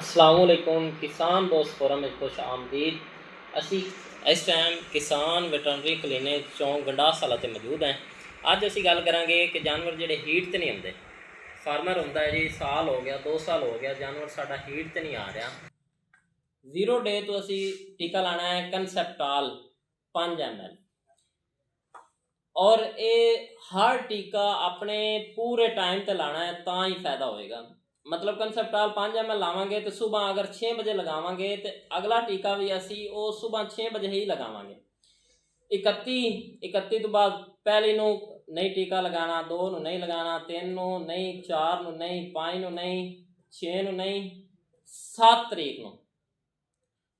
अस्सलामुअलैकुम किसान दोस्त फोरम में खुश आमदीद। असी इस टाइम किसान वैटरनरी क्लिनिक चौंक गंडास वाला ते मौजूद हैं। अज असी गल करांगे कि जानवर जिहड़े हीट ते नहीं आते। फार्मर होंदा है जी, साल हो गया 2 साल हो गया जानवर साडा हीट ते नहीं आ रहा। 0 डे तो असी टीका लाना है कंसेप्टाल 5 ml और ये हर टीका अपने पूरे टाइम ते लाना है ता ही फायदा होएगा। मतलब कंसेप्टाल 5 ml लावांगे तो सुबह अगर 6 बजे लगावांगे तो अगला टीका भी असी वो सुबह 6 बजे ही लगावांगे। 31 तो बाद पहली नू नहीं टीका लगाना, 2 नू नहीं लगाना, 3 नू नहीं, 4 नू नहीं, 5 नू नहीं, 6 नू नहीं, 7 तरीक नू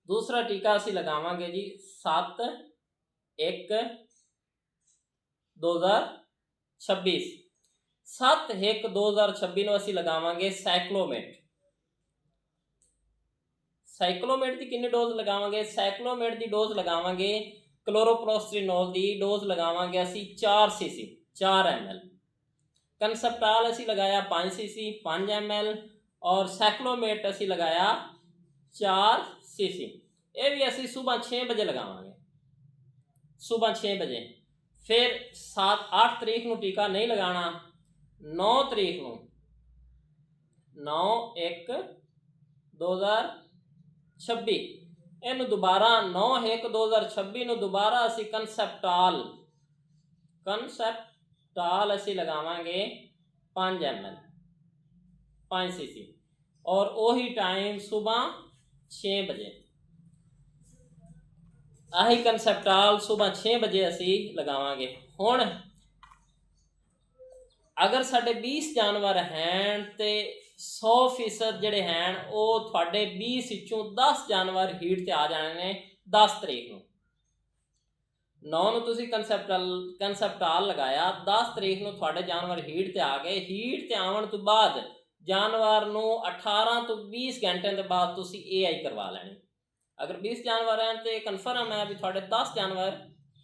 दूसरा टीका असी लगावांगे जी 7/1/2026। 7/1/2026 ਨੂੰ ਅਸੀਂ ਲਗਾਵਾਂਗੇ ਸਾਈਕਲੋਮੇਟ। ਸਾਈਕਲੋਮੇਟ ਦੀ ਕਿੰਨੀ ਡੋਜ਼ ਲਗਾਵਾਂਗੇ? ਸਾਈਕਲੋਮੇਟ ਦੀ ਡੋਜ਼ ਲਗਾਵਾਂਗੇ, ਕਲੋਰੋਪ੍ਰੋਸਟਰੀਨੋਲ ਦੀ ਡੋਜ਼ ਲਗਾਵਾਂਗੇ ਅਸੀਂ 4 cc 4 ml। ਕੰਸਪਟਾਲ ਅਸੀਂ ਲਗਾਇਆ 5 cc 5 ml और ਸਾਈਕਲੋਮੇਟ ਅਸੀਂ ਲਗਾਇਆ 4 cc। ਇਹ ਵੀ ਅਸੀਂ ਸਵੇਰ 6 ਵਜੇ ਲਗਾਵਾਂਗੇ, ਸਵੇਰ 6 ਵਜੇ। फिर 8 तरीक ਨੂੰ टीका नहीं लगाना, 9 तरीक ਨੂੰ 9/1/2026 ਇਹਨੂੰ ਦੁਬਾਰਾ 9/1/2026 ਨੂੰ ਦੁਬਾਰਾ ਅਸੀਂ ਕੰਸੈਪਟਾਲ ਅਸੀਂ ਲਗਾਵਾਂਗੇ 5 ml 5 cc और ਉਹੀ टाइम सुबह 6 बजे। आही कंसेप्टाल सुबह 6 बजे असी लगावांगे। हुण अगर साढ़े 20 जानवर हैं तो 100% जिहड़े हैं वो तुहाडे 20 विचों 10 जानवर हीट ते आ जाने ने 10 तरीक नूं। 9 नूं तुसीं कंसेप्टाल लगाया, 10 तरीक नूं तुहाडे जानवर हीट ते आ गए। हीट ते आवन तो बाद जानवर नूं 18 तो 20 घंटे के बाद तुसीं AI करवा लैणी। अगर 20 जानवर हैं तो कन्फर्म है भी थोड़े 10 जानवर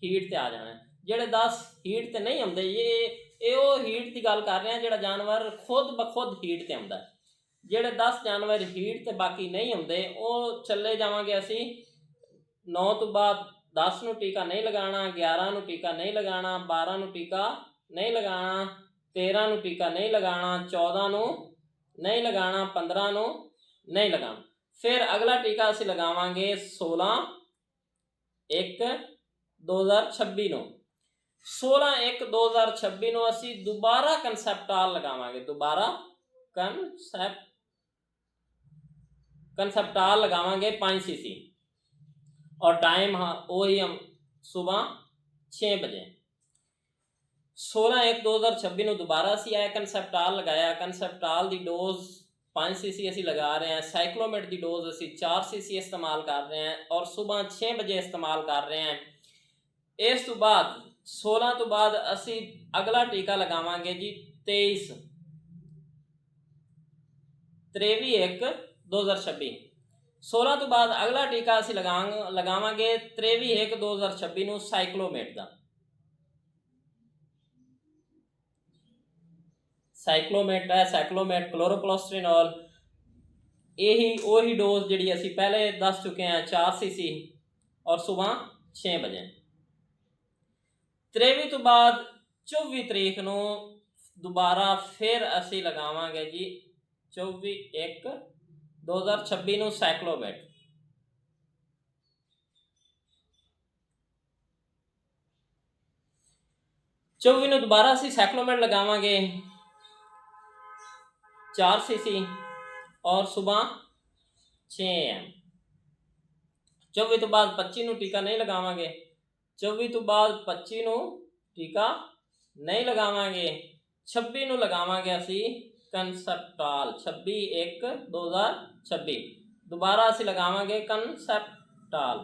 हीट ते आ जाने। जेड़े 10 हीट ते नहीं आते ये वो हीट की गल कर रहे हैं जेड़ा जानवर खुद ब खुद हीट ते आंदा है। जेड़े 10 जानवर हीट ते बाकी नहीं आते वो चले जावांगे असी 9 तो बाद 10 नूं टीका नहीं लगाना, 11 नूं टीका नहीं लगाना, 12 नूं टीका नहीं लगाना, 13 नूं टीका नहीं लगाना, 14 नूं नहीं लगाना, 15 नूं नहीं लगाना। फिर अगला टीका असी लगावांगे 16/1/2026 नूं। 16/1/2026 नूं असी दोबारा कंसेप्टाल लगावांगे, दोबारा कंसेप्टाल लगावांगे 5 cc और टाइम वही हम सुबह 6 बजे। 16/1/2026 नूं दोबारा असी आया कंसेप्टाल लगाया। कंसेप्टाल की डोज 5 cc असी लगा रहे हैं। साइक्लोमेट की डोज असी 4 cc इस्तेमाल कर रहे हैं और सुबह 6 बजे इस्तेमाल कर रहे हैं। इस तो बाद 16 तो बाद असी अगला टीका लगावांगे जी 23/1/2026। 16 तो बाद अगला टीका असी लगावांगे 23/1/2026 नूं साइक्लोमेट का। साइक्लोमेट है, साइक्लोमेट क्लोरोप्रोस्ट्रिनोल यही वही डोज जी असी पहले दस चुके हैं 4 cc और सुबह 6 बजे। 23 तो बाद 24 तरीक नूं दोबारा फिर असी लगावांगे जी 24/1/2026 नूं साइक्लोमेट। चौबी नूं दोबारा असी साइक्लोमेट लगावांगे 4 cc और सुबह 6 am। 24 तो बाद 25 नूं टीका नहीं लगावांगे। 24 तो बाद 25 नूं टीका नहीं लगावांगे। 26 नूं लगावांगे असी कंसेप्टाल 26/1/2026 दोबारा असी लगावांगे कंसेप्टाल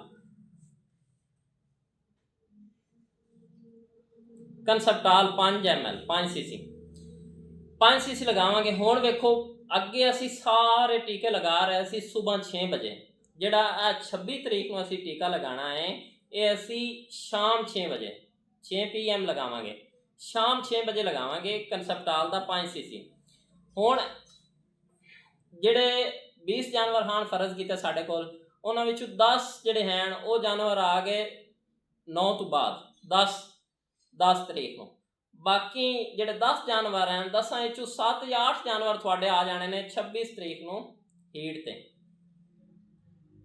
5 ml 5 cc 5 cc लगावांगे। हुण वेखो अगे असी सारे टीके लगा रहे सी सुबह 6 बजे। जिहड़ा 26 तरीक नूं असी टीका लगाना है ये असी शाम 6 बजे 6 PM लगावांगे। शाम 6 बजे लगावांगे कंसेप्टाल का 5 cc। हुण ਜਿਹੜੇ 20 ਜਾਨਵਰ ਹਨ ਫਰਜ਼ ਕੀਤਾ ਸਾਡੇ ਕੋਲ, ਉਹਨਾਂ ਵਿੱਚੋਂ 10 ਜਿਹੜੇ ਹਨ ਉਹ ਜਾਨਵਰ ਆ ਗਏ 9 ਤੋਂ ਬਾਅਦ 10 ਤਰੀਕ ਨੂੰ। ਬਾਕੀ ਜਿਹੜੇ 10 ਜਾਨਵਰ ਹਨ 10 ਵਿੱਚੋਂ 7 ਜਾਂ 8 ਜਾਨਵਰ ਤੁਹਾਡੇ ਆ ਜਾਣੇ ਨੇ 26 ਤਰੀਕ ਨੂੰ ਹੀਟ ਤੇ।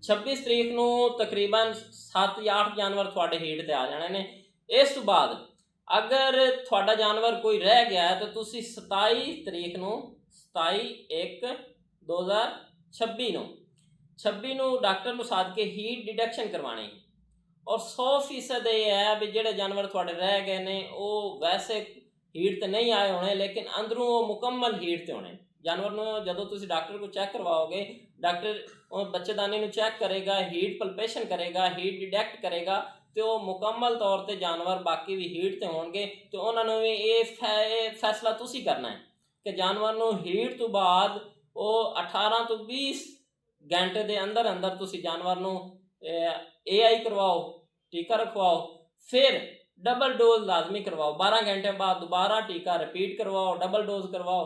26 ਤਰੀਕ ਨੂੰ ਤਕਰੀਬਨ 7 ਜਾਂ 8 ਜਾਨਵਰ ਤੁਹਾਡੇ ਹੀਟ ਤੇ ਆ ਜਾਣੇ ਨੇ। ਇਸ ਤੋਂ ਬਾਅਦ ਅਗਰ ਤੁਹਾਡਾ ਜਾਨਵਰ ਕੋਈ ਰਹਿ ਗਿਆ ਹੈ ਤਾਂ ਤੁਸੀਂ 27 ਤਰੀਕ ਨੂੰ 27/1/2026 ਨੂੰ ਡਾਕਟਰ ਨੂੰ ਸਾਧ ਕੇ ਹੀਟ ਡਿਟੈਕਸ਼ਨ ਕਰਵਾਣੀ। ਔਰ 100% ਇਹ ਹੈ ਵੀ ਜਿਹੜੇ ਜਾਨਵਰ ਤੁਹਾਡੇ ਰਹਿ ਗਏ ਨੇ ਉਹ ਵੈਸੇ ਹੀਟ ਤੇ ਨਹੀਂ ਆਏ ਹੋਣੇ, ਲੇਕਿਨ ਅੰਦਰੋਂ ਉਹ ਮੁਕੰਮਲ ਹੀਟ ਤੇ ਹੋਣੇ। ਜਾਨਵਰ ਨੂੰ ਜਦੋਂ ਤੁਸੀਂ ਡਾਕਟਰ ਕੋਲ ਚੈੱਕ ਕਰਵਾਓਗੇ, ਡਾਕਟਰ ਉਹ ਬੱਚੇਦਾਨੀ ਨੂੰ ਚੈੱਕ ਕਰੇਗਾ, ਹੀਟ ਪਲਪੇਸ਼ਨ ਕਰੇਗਾ, ਹੀਟ ਡਿਟੈਕਟ ਕਰੇਗਾ ਤੇ ਉਹ ਮੁਕੰਮਲ ਤੌਰ ਤੇ ਜਾਨਵਰ ਬਾਕੀ ਵੀ ਹੀਟ ਤੇ ਹੋਣਗੇ। ਤੇ ਉਹਨਾਂ ਨੂੰ ਵੀ ਇਹ ਫੈਸਲਾ ਤੁਸੀਂ ਕਰਨਾ ਹੈ ਕਿ ਜਾਨਵਰ ਨੂੰ ਹੀਟ ਤੋਂ ਬਾਅਦ ਉਹ 18 ਤੋਂ 20 ਘੰਟੇ ਦੇ ਅੰਦਰ ਅੰਦਰ ਤੁਸੀਂ ਜਾਨਵਰ ਨੂੰ AI ਕਰਵਾਓ, ਟੀਕਾ ਰਖਵਾਓ, ਫਿਰ डबल डोज लाजमी करवाओ। 12 घंटे बाद दोबारा टीका रिपीट करवाओ, डबल डोज करवाओ।